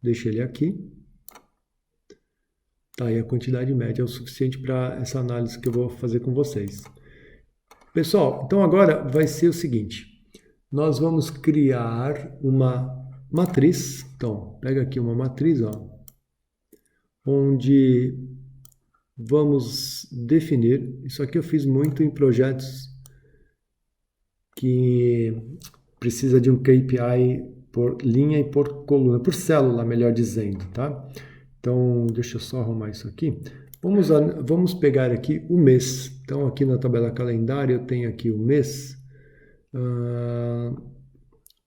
Deixa ele aqui. Tá, e a quantidade média é o suficiente para essa análise que eu vou fazer com vocês. Pessoal, então agora vai ser o seguinte. Nós vamos criar uma matriz. Então, pega aqui uma matriz, ó, onde vamos definir. Isso aqui eu fiz muito em projetos que precisa de um KPI por linha e por coluna, por célula, melhor dizendo, tá? Então, deixa eu só arrumar isso aqui. Vamos pegar aqui o mês. Então, aqui na tabela calendário, eu tenho aqui o mês.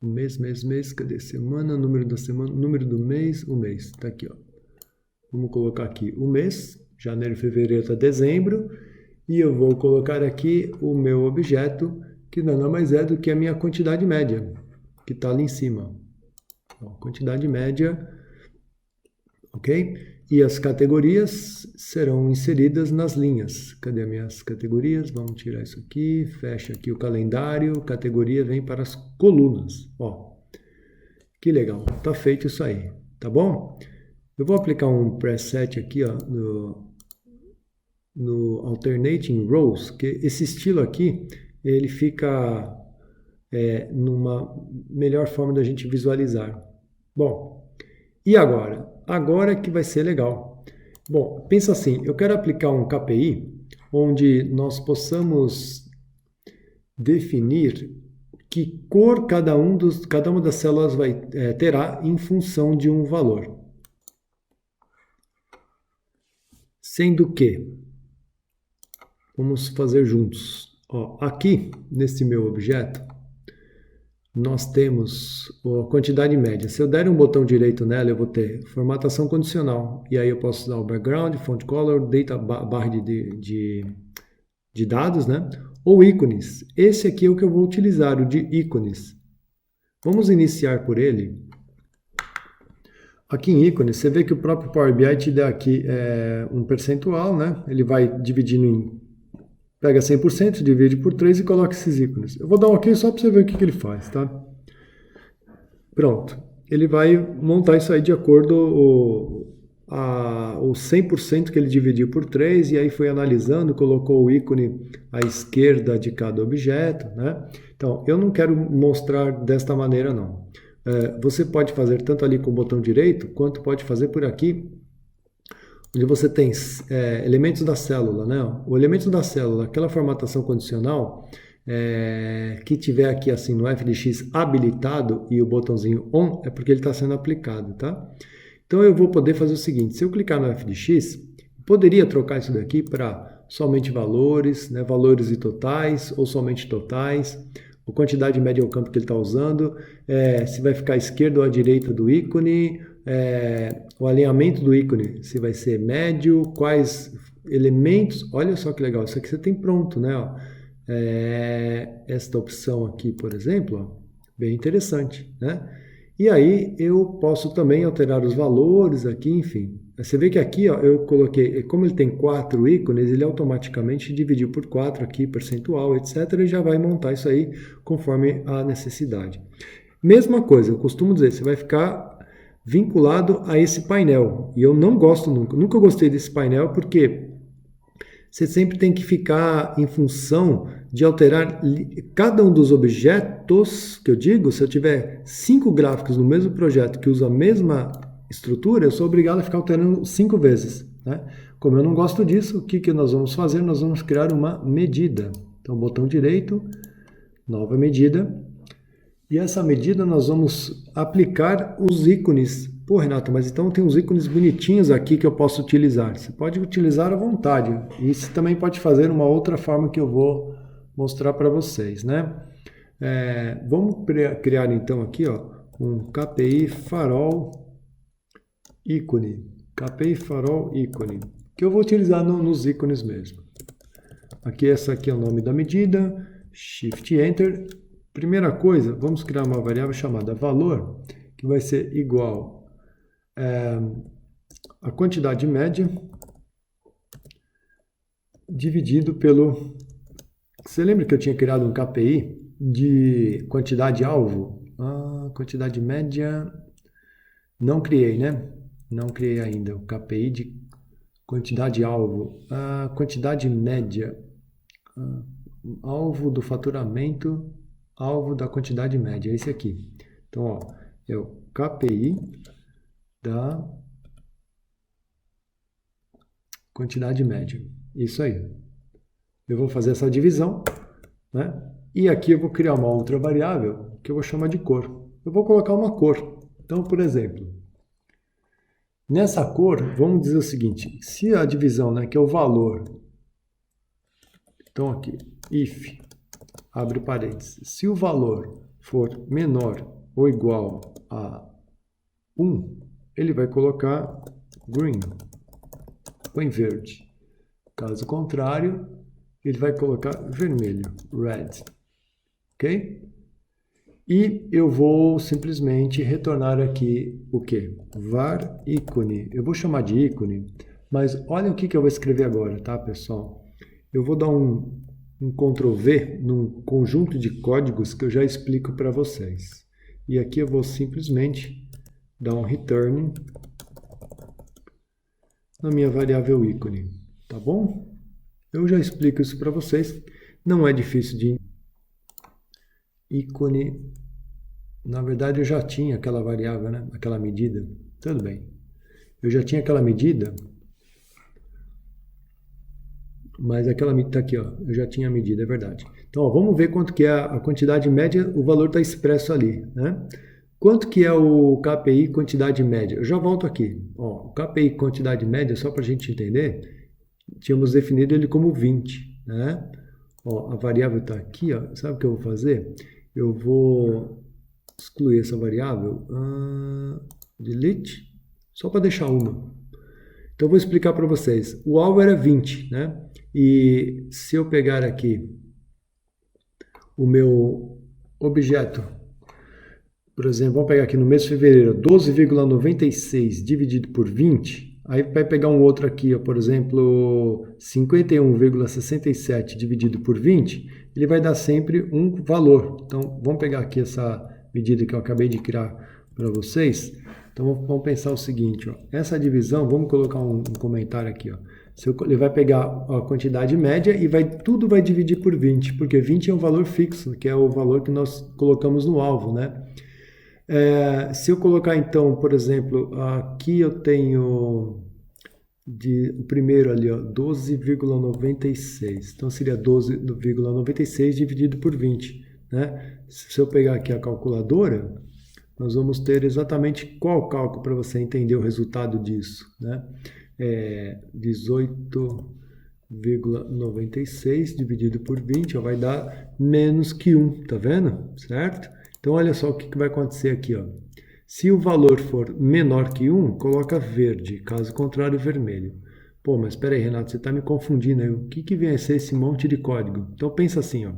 Mês, cadê? Semana, número da semana, número do mês, o mês. Tá aqui, ó. Vamos colocar aqui o mês, janeiro, fevereiro até dezembro. E eu vou colocar aqui o meu objeto, que nada mais é do que a minha quantidade média, que está ali em cima. Ó, quantidade média, ok? E as categorias serão inseridas nas linhas. Cadê as minhas categorias? Vamos tirar isso aqui, fecha aqui o calendário, categoria vem para as colunas. Ó, que legal, tá feito isso aí, tá bom? Eu vou aplicar um preset aqui, ó, no Alternating Rows, que esse estilo aqui, ele fica numa melhor forma da gente visualizar. Bom, e agora? Agora que vai ser legal. Bom, pensa assim, eu quero aplicar um KPI onde nós possamos definir que cor cada uma das células terá em função de um valor. Sendo que, vamos fazer juntos. Ó, aqui, nesse meu objeto, nós temos a quantidade média. Se eu der um botão direito nela, eu vou ter formatação condicional. E aí eu posso usar o background, font color, data barra de dados, né? Ou ícones. Esse aqui é o que eu vou utilizar, o de ícones. Vamos iniciar por ele. Aqui em ícones, você vê que o próprio Power BI te dá aqui um percentual, né? Ele vai dividindo em... Pega 100%, divide por 3 e coloca esses ícones. Eu vou dar um OK só para você ver o que ele faz, tá? Pronto. Ele vai montar isso aí de acordo o 100% que ele dividiu por 3 e aí foi analisando, colocou o ícone à esquerda de cada objeto, né? Então, eu não quero mostrar desta maneira, não. Você pode fazer tanto ali com o botão direito, quanto pode fazer por aqui, onde você tem elementos da célula, né? O elemento da célula, aquela formatação condicional, que tiver aqui assim no FDX habilitado e o botãozinho ON, é porque ele está sendo aplicado, tá? Então eu vou poder fazer o seguinte, se eu clicar no FDX, poderia trocar isso daqui para somente valores, né? Valores e totais, ou somente totais, a quantidade média ao campo que ele está usando, se vai ficar à esquerda ou à direita do ícone, o alinhamento do ícone, se vai ser médio, quais elementos, olha só que legal, isso aqui você tem pronto, né? Ó. Esta opção aqui, por exemplo, ó, bem interessante, né? E aí eu posso também alterar os valores aqui, enfim. Você vê que aqui ó, eu coloquei, como ele tem 4 ícones, ele automaticamente dividiu por 4 aqui, percentual, etc. E já vai montar isso aí conforme a necessidade. Mesma coisa, eu costumo dizer, você vai ficar vinculado a esse painel. E eu não gosto nunca gostei desse painel, porque você sempre tem que ficar em função de alterar cada um dos objetos que eu digo. Se eu tiver 5 gráficos no mesmo projeto que usam a mesma estrutura, eu sou obrigado a ficar alterando 5 vezes, né? Como eu não gosto disso, o que nós vamos fazer? Nós vamos criar uma medida. Então, botão direito, nova medida. E essa medida nós vamos aplicar os ícones. Pô, Renato, mas então tem uns ícones bonitinhos aqui que eu posso utilizar. Você pode utilizar à vontade. E você também pode fazer uma outra forma que eu vou mostrar para vocês, né? Vamos criar então aqui, ó, um KPI farol ícone. KPI farol ícone. Que eu vou utilizar nos ícones mesmo. Aqui, essa aqui é o nome da medida. Shift Enter. Primeira coisa, vamos criar uma variável chamada valor, que vai ser igual a quantidade média dividido pelo... Você lembra que eu tinha criado um KPI de quantidade alvo? Quantidade média... Não criei, né? Não criei ainda o KPI de quantidade alvo. Quantidade média. Alvo do faturamento... Alvo da quantidade média, é esse aqui. Então, ó, é o KPI da quantidade média. Isso aí. Eu vou fazer essa divisão, né? E aqui eu vou criar uma outra variável que eu vou chamar de cor. Eu vou colocar uma cor. Então, por exemplo, nessa cor, vamos dizer o seguinte, se a divisão, né, que é o valor, então aqui, if, abre parênteses, se o valor for menor ou igual a 1, ele vai colocar green, ou em verde. Caso contrário, ele vai colocar vermelho, red. Ok? E eu vou simplesmente retornar aqui o quê? Var ícone. Eu vou chamar de ícone, mas olha o que eu vou escrever agora, tá, pessoal? Eu vou dar um Ctrl V num conjunto de códigos que eu já explico para vocês. E aqui eu vou simplesmente dar um return na minha variável ícone, tá bom? Eu já explico isso para vocês, não é difícil de ícone. Na verdade, eu já tinha aquela variável, né? Aquela medida. Tudo bem. Eu já tinha aquela medida, mas aquela medida está aqui, ó. Eu já tinha a medida, é verdade. Então, ó, vamos ver quanto que é a quantidade média, o valor está expresso ali, né? Quanto que é o KPI quantidade média? Eu já volto aqui. Ó, o KPI quantidade média, só para a gente entender, tínhamos definido ele como 20, né? Ó, a variável está aqui, ó. Sabe o que eu vou fazer? Eu vou excluir essa variável, delete, só para deixar uma. Então, eu vou explicar para vocês. O alvo era 20, né? E se eu pegar aqui o meu objeto, por exemplo, vamos pegar aqui no mês de fevereiro, 12,96 dividido por 20, aí vai pegar um outro aqui, ó, por exemplo, 51,67 dividido por 20, ele vai dar sempre um valor. Então, vamos pegar aqui essa medida que eu acabei de criar para vocês. Então, vamos pensar o seguinte, ó, essa divisão, vamos colocar um comentário aqui, ó. Ele vai pegar a quantidade média e tudo vai dividir por 20, porque 20 é um valor fixo, que é o valor que nós colocamos no alvo, né? Se eu colocar então, por exemplo, aqui eu tenho o primeiro ali, ó, 12,96. Então seria 12,96 dividido por 20, né? Se eu pegar aqui a calculadora, nós vamos ter exatamente qual cálculo para você entender o resultado disso, né? 18,96 dividido por 20, ó, vai dar menos que 1, tá vendo? Certo? Então, olha só o que vai acontecer aqui, ó. Se o valor for menor que 1, coloca verde, caso contrário, vermelho. Pô, mas espera aí, Renato, você está me confundindo aí. O que vem a ser esse monte de código? Então, pensa assim, ó.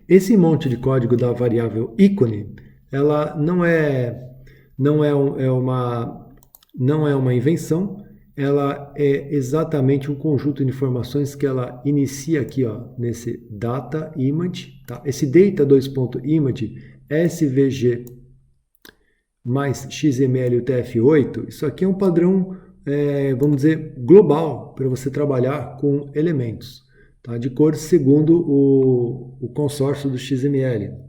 Esse monte de código da variável ícone, ela não é uma invenção, ela é exatamente um conjunto de informações que ela inicia aqui, ó, nesse data image, tá? Esse data2.image svg mais xml UTF-8, isso aqui é um padrão, vamos dizer, global para você trabalhar com elementos, tá? De cor segundo o consórcio do XML.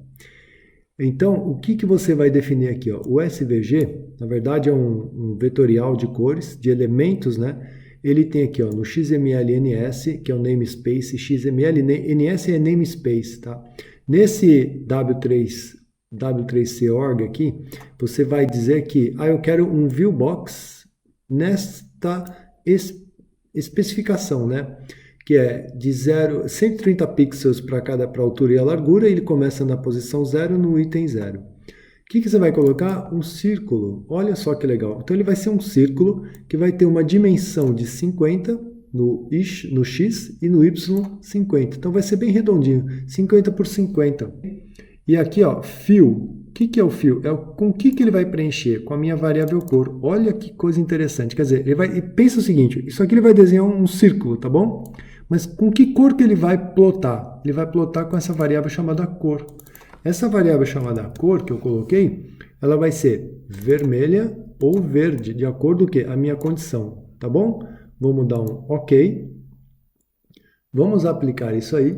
Então, o que você vai definir aqui? Ó? O SVG, na verdade, é um vetorial de cores, de elementos, né? Ele tem aqui, ó, no XML-NS, que é o namespace, XML-NS é namespace, tá? Nesse W3C.org aqui, você vai dizer que, eu quero um viewbox nesta especificação, né? Que é de 130 pixels para a altura e a largura, e ele começa na posição 0 no item 0. O que você vai colocar? Um círculo. Olha só que legal. Então ele vai ser um círculo que vai ter uma dimensão de 50 no X e no Y 50. Então vai ser bem redondinho, 50 por 50. E aqui, ó, fill. O que é o fill? Com o que ele vai preencher? Com a minha variável cor. Olha que coisa interessante. Quer dizer, pensa o seguinte, isso aqui ele vai desenhar um círculo, tá bom? Mas com que cor que ele vai plotar? Ele vai plotar com essa variável chamada cor. Essa variável chamada cor que eu coloquei, ela vai ser vermelha ou verde, de acordo com a minha condição, tá bom? Vamos dar um OK. Vamos aplicar isso aí.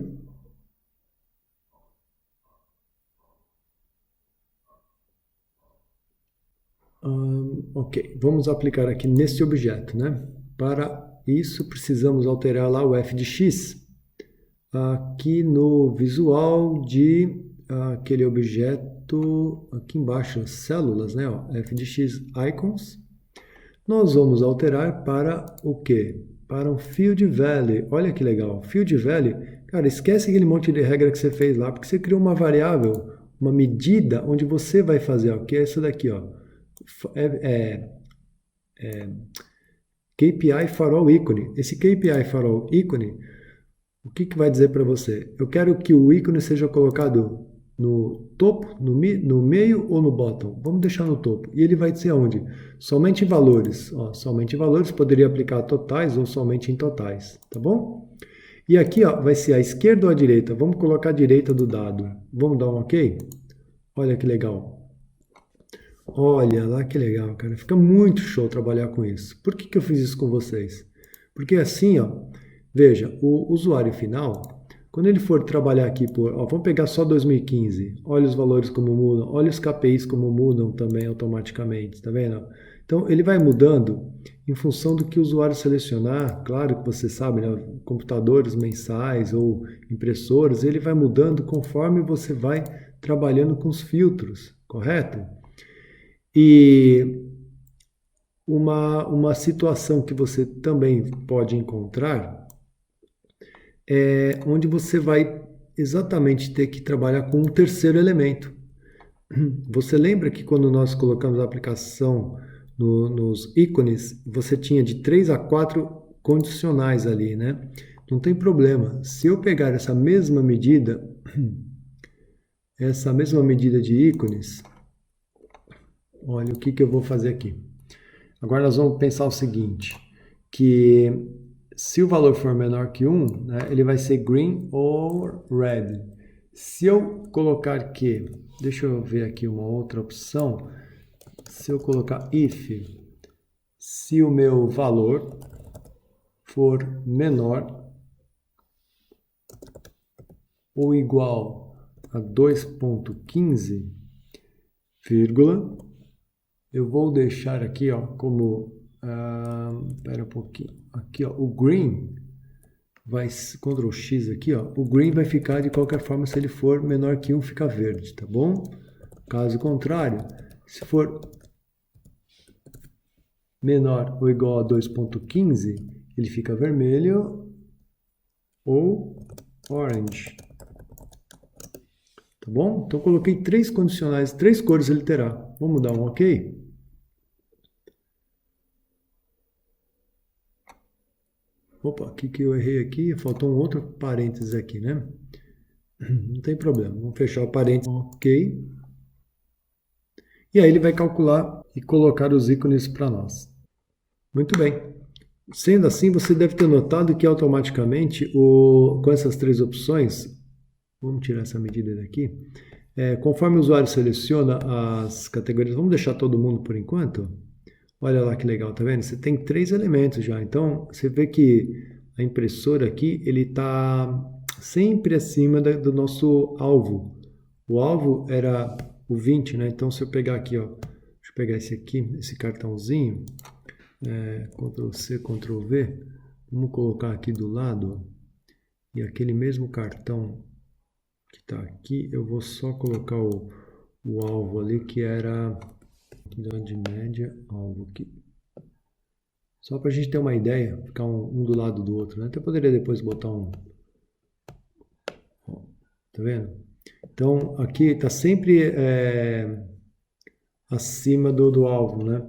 Ok, vamos aplicar aqui neste objeto, né? Para isso, precisamos alterar lá o f de x aqui no visual de aquele objeto aqui embaixo, células, né? Ó, f de x icons. Nós vamos alterar para o quê? Para um field value. Olha que legal, field value. Cara, esquece aquele monte de regra que você fez lá, porque você criou uma variável, uma medida, onde você vai fazer, ó, que é isso daqui, ó. KPI farol ícone. Esse KPI farol ícone, o que vai dizer para você? Eu quero que o ícone seja colocado No topo, no meio ou no bottom? Vamos deixar no topo. E ele vai dizer aonde? Somente em valores. Ó, somente em valores, poderia aplicar a totais ou somente em totais, tá bom? E aqui ó, vai ser a esquerda ou a direita? Vamos colocar a direita do dado. Vamos dar um ok? Olha que legal. Olha lá que legal, cara. Fica muito show trabalhar com isso. Por que eu fiz isso com vocês? Porque assim, ó, veja, o usuário final, quando ele for trabalhar aqui por, ó, vamos pegar só 2015, olha os valores como mudam, olha os KPIs como mudam também automaticamente, tá vendo? Então, ele vai mudando em função do que o usuário selecionar, claro que você sabe, né, computadores mensais ou impressoras, ele vai mudando conforme você vai trabalhando com os filtros, correto? E uma situação que você também pode encontrar é onde você vai exatamente ter que trabalhar com um terceiro elemento. Você lembra que quando nós colocamos a aplicação nos ícones, você tinha de 3 a 4 condicionais ali, né? Não tem problema. Se eu pegar essa mesma medida de ícones, olha o que eu vou fazer aqui. Agora nós vamos pensar o seguinte, que se o valor for menor que 1, né, ele vai ser green ou red. Se eu colocar que, deixa eu ver aqui uma outra opção, se eu colocar if, se o meu valor for menor ou igual a 2.15, vírgula, eu vou deixar aqui, ó, como, espera um pouquinho, aqui, ó, o green vai, Ctrl X aqui, ó, o green vai ficar de qualquer forma, se ele for menor que 1, fica verde, tá bom? Caso contrário, se for menor ou igual a 2.15, ele fica vermelho ou orange. Tá bom? Então, coloquei 3 condicionais, 3 cores ele terá. Vamos dar um ok? Opa, o que eu errei aqui? Faltou um outro parênteses aqui, né? Não tem problema. Vamos fechar o parênteses. Ok. E aí ele vai calcular e colocar os ícones para nós. Muito bem. Sendo assim, você deve ter notado que automaticamente, com essas 3 opções, vamos tirar essa medida daqui, conforme o usuário seleciona as categorias, vamos deixar todo mundo por enquanto? Olha lá que legal, tá vendo? Você tem 3 elementos já, então você vê que a impressora aqui, ele está sempre acima do nosso alvo. O alvo era o 20, né? Então se eu pegar aqui, ó, deixa eu pegar esse aqui, esse cartãozinho, Ctrl C, Ctrl V, vamos colocar aqui do lado, e aquele mesmo cartão que está aqui, eu vou só colocar o alvo ali, que era quantidade média, alvo aqui. Só para a gente ter uma ideia, ficar um do lado do outro, né? Até poderia depois botar um... Ó, tá vendo? Então, aqui está sempre acima do alvo, né?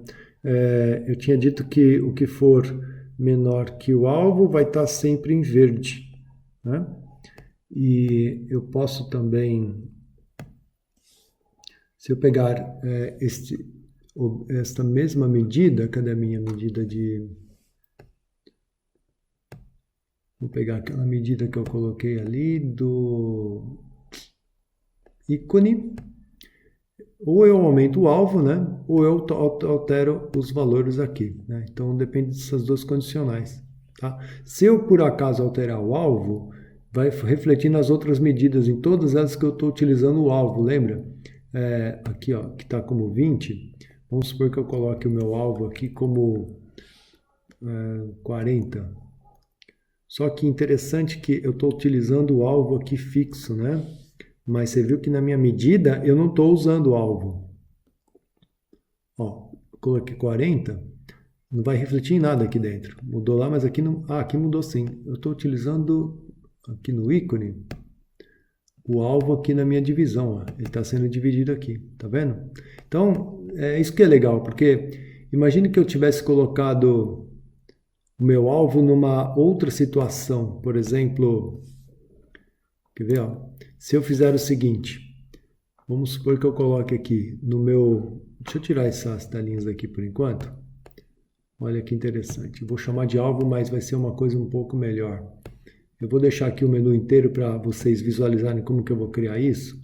Eu tinha dito que o que for menor que o alvo vai estar sempre em verde, né? E eu posso também, se eu pegar esta mesma medida, cadê a minha medida de... Vou pegar aquela medida que eu coloquei ali do ícone, ou eu aumento o alvo, né? Ou eu altero os valores aqui, né? Então depende dessas 2 condicionais, tá? Se eu por acaso alterar o alvo, vai refletir nas outras medidas, em todas elas que eu estou utilizando o alvo, lembra? Aqui, ó, que está como 20, vamos supor que eu coloque o meu alvo aqui como 40. Só que interessante que eu estou utilizando o alvo aqui fixo, né? Mas você viu que na minha medida eu não estou usando o alvo. Ó, coloquei 40, não vai refletir em nada aqui dentro. Mudou lá, mas aqui não... Ah, aqui mudou sim. Eu estou utilizando aqui no ícone o alvo aqui na minha divisão. Ó. Ele está sendo dividido aqui, tá vendo? Então, isso que é legal, porque imagine que eu tivesse colocado o meu alvo numa outra situação. Por exemplo, quer ver? Ó? Se eu fizer o seguinte, Vamos supor que eu coloque aqui no meu... Deixa eu tirar essas telinhas daqui por enquanto. Olha que interessante. Vou chamar de alvo, mas vai ser uma coisa um pouco melhor. Eu vou deixar aqui o menu inteiro para vocês visualizarem como que eu vou criar isso.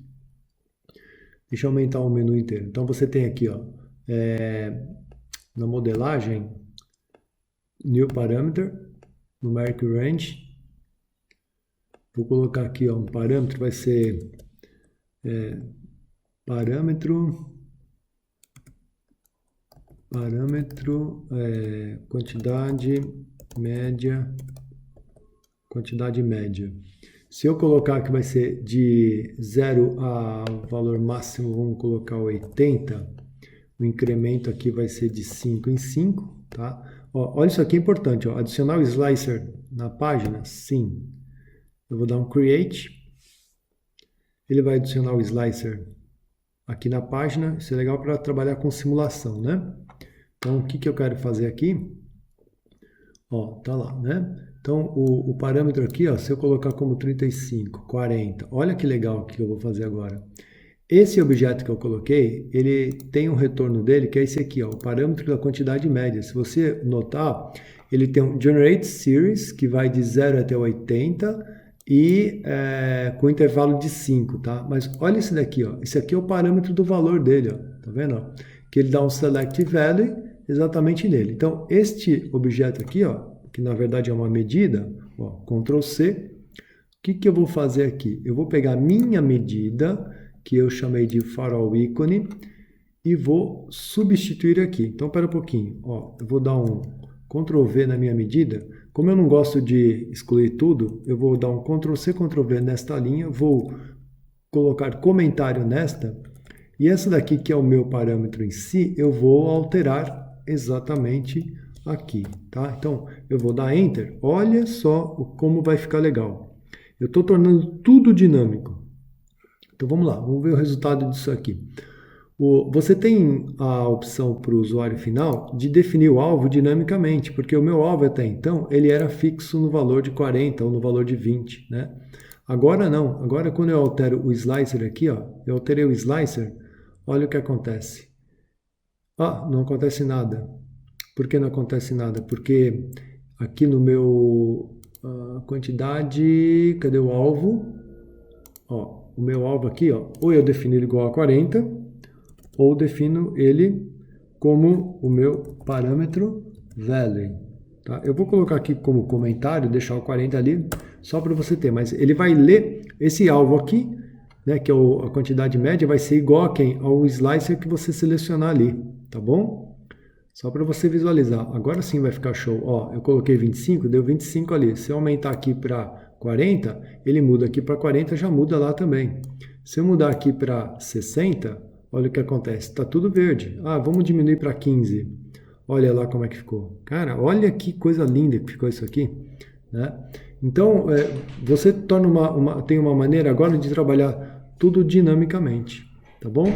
Deixa eu aumentar o menu inteiro. Então você tem aqui, ó, na modelagem, New Parameter, Numeric Range. Vou colocar aqui, ó, um parâmetro, vai ser quantidade média. Se eu colocar que vai ser de 0 a valor máximo, vamos colocar 80, o incremento aqui vai ser de 5 em 5, tá? Ó, olha isso aqui é importante, ó, adicionar o slicer na página, sim. Eu vou dar um create, ele vai adicionar o slicer aqui na página, isso é legal para trabalhar com simulação, né? Então, o que eu quero fazer aqui? Ó, tá lá, né? Então, o parâmetro aqui, ó, se eu colocar como 35, 40, olha que legal que eu vou fazer agora. Esse objeto que eu coloquei, ele tem um retorno dele, que é esse aqui, ó, o parâmetro da quantidade média. Se você notar, ele tem um Generate Series, que vai de 0 até 80, e com intervalo de 5, tá? Mas olha esse daqui, ó. Esse aqui é o parâmetro do valor dele, ó. Tá vendo? Ó? Que ele dá um Select Value exatamente nele. Então, este objeto aqui, ó, que na verdade é uma medida, ó, Ctrl C. O que eu vou fazer aqui? Eu vou pegar a minha medida, que eu chamei de farol ícone, e vou substituir aqui. Então, espera um pouquinho. Ó, eu vou dar um Ctrl V na minha medida. Como eu não gosto de excluir tudo, eu vou dar um Ctrl C, Ctrl V nesta linha, vou colocar comentário nesta, e essa daqui, que é o meu parâmetro em si, eu vou alterar exatamente aqui, tá? Então, eu vou dar Enter. Olha só como vai ficar legal. Eu estou tornando tudo dinâmico. Então, vamos lá. Vamos ver o resultado disso aqui. Você tem a opção para o usuário final de definir o alvo dinamicamente, porque o meu alvo até então, ele era fixo no valor de 40 ou no valor de 20, né? Agora não. Agora, quando eu altero o slicer aqui, ó, eu alterei o slicer, olha o que acontece. Ah, não acontece nada. Por que não acontece nada? Porque aqui no meu quantidade, cadê o alvo? Ó, o meu alvo aqui, ó, ou eu defino ele igual a 40, ou defino ele como o meu parâmetro value. Tá? Eu vou colocar aqui como comentário, deixar o 40 ali, só para você ter, mas ele vai ler esse alvo aqui, né, que é a quantidade média, vai ser igual a quem? Ao slicer que você selecionar ali, tá bom? Só para você visualizar. Agora sim vai ficar show. Ó, eu coloquei 25, deu 25 ali. Se eu aumentar aqui para 40, ele muda aqui para 40, já muda lá também. Se eu mudar aqui para 60, olha o que acontece. Está tudo verde. Ah, vamos diminuir para 15. Olha lá como é que ficou. Cara, olha que coisa linda que ficou isso aqui, né? Então, você tem uma maneira agora de trabalhar tudo dinamicamente, tá bom?